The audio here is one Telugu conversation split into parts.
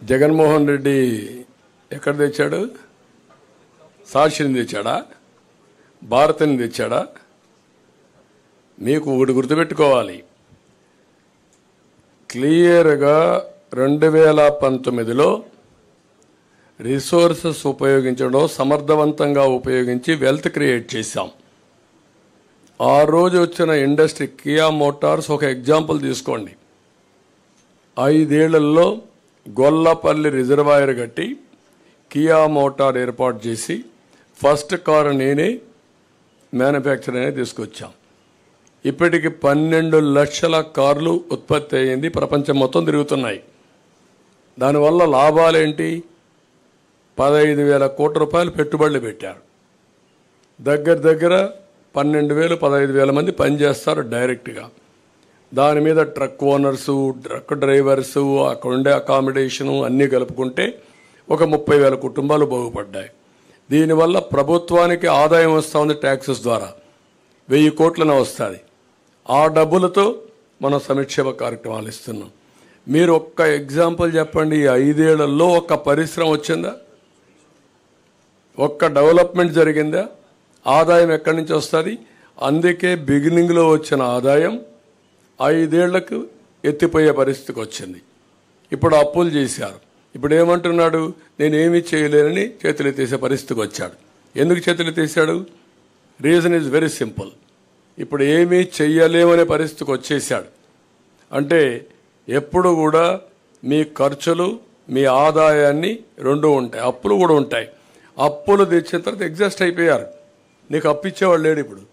జగన్మోహన్ రెడ్డి ఎక్కడ తెచ్చాడు? సాక్షిని తెచ్చాడా? భారతిని తెచ్చాడా? మీకు ఒకటి గుర్తుపెట్టుకోవాలి, క్లియర్గా 2019లో రిసోర్సెస్ ఉపయోగించడం సమర్థవంతంగా ఉపయోగించి వెల్త్ క్రియేట్ చేశాం. ఆ రోజు వచ్చిన ఇండస్ట్రీ కియా మోటార్స్ ఒక ఎగ్జాంపుల్ తీసుకోండి. 5 ఏళ్లలో గొల్లపల్లి రిజర్వాయర్ కట్టి కియా మోటార్ ఏర్పాటు చేసి ఫస్ట్ కారు నేనే మ్యానుఫ్యాక్చర్ అనేది తీసుకొచ్చాం. ఇప్పటికి 12 లక్షల కార్లు ఉత్పత్తి అయ్యింది, ప్రపంచం మొత్తం తిరుగుతున్నాయి. దానివల్ల లాభాలేంటి? 15,000 కోట్ల రూపాయలు పెట్టుబడులు పెట్టారు. దగ్గర 12,000 15,000 మంది పనిచేస్తారు డైరెక్ట్గా. దాని మీద ట్రక్ ఓనర్సు, ట్రక్ డ్రైవర్సు, అక్కడ ఉండే అకామిడేషను అన్నీ కలుపుకుంటే ఒక 30,000 కుటుంబాలు బాగుపడ్డాయి. దీనివల్ల ప్రభుత్వానికి ఆదాయం వస్తుంది, ట్యాక్సెస్ ద్వారా 1000 కోట్లన వస్తుంది. ఆ డబ్బులతో మనం సంక్షేమ కార్యక్రమాలు ఇస్తున్నాం. మీరు ఒక్క ఎగ్జాంపుల్ చెప్పండి, ఈ 5 ఏళ్లలో ఒక్క పరిశ్రమ వచ్చిందా? ఒక్క డెవలప్మెంట్ జరిగిందా? ఆదాయం ఎక్కడి నుంచి వస్తుంది? అందుకే బిగినింగ్లో వచ్చిన ఆదాయం 5 ఏళ్లకు ఎత్తిపోయే పరిస్థితికి వచ్చింది. ఇప్పుడు అప్పులు చేశారు. ఇప్పుడు ఏమంటున్నాడు? నేనేమీ చేయలేనని చేతులెత్తేసే పరిస్థితికి వచ్చాడు. ఎందుకు చేతులెత్తేసాడు? Reason is very simple. ఇప్పుడు ఏమీ చెయ్యలేమనే పరిస్థితికి వచ్చేసాడు. అంటే ఎప్పుడు కూడా మీ ఖర్చులు మీ ఆదాయాన్ని రెండు ఉంటాయి, అప్పులు కూడా ఉంటాయి. అప్పులు తెచ్చిన తర్వాత ఎగ్జాస్ట్ అయిపోయారు. నీకు అప్పిచ్చేవాళ్ళు లేడు. ఇప్పుడు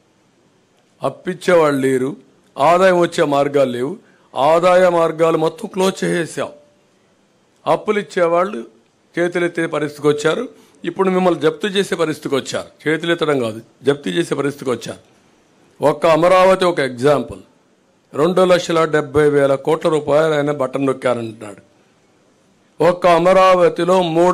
అప్పిచ్చేవాళ్ళు లేరు, ఆదాయం వచ్చే మార్గాలు లేవు. ఆదాయ మార్గాలు మొత్తం క్లోజ్ చేసేసాం. అప్పులు ఇచ్చేవాళ్ళు చేతులెత్తే పరిస్థితికి వచ్చారు. ఇప్పుడు మిమ్మల్ని జప్తు చేసే పరిస్థితికి వచ్చారు. చేతులెత్తడం కాదు, జప్తు చేసే పరిస్థితికి వచ్చారు. ఒక్క అమరావతి ఒక ఎగ్జాంపుల్. 2,70,000 కోట్ల రూపాయలు ఆయన బటన్ నొక్కారంటున్నాడు. ఒక్క అమరావతిలో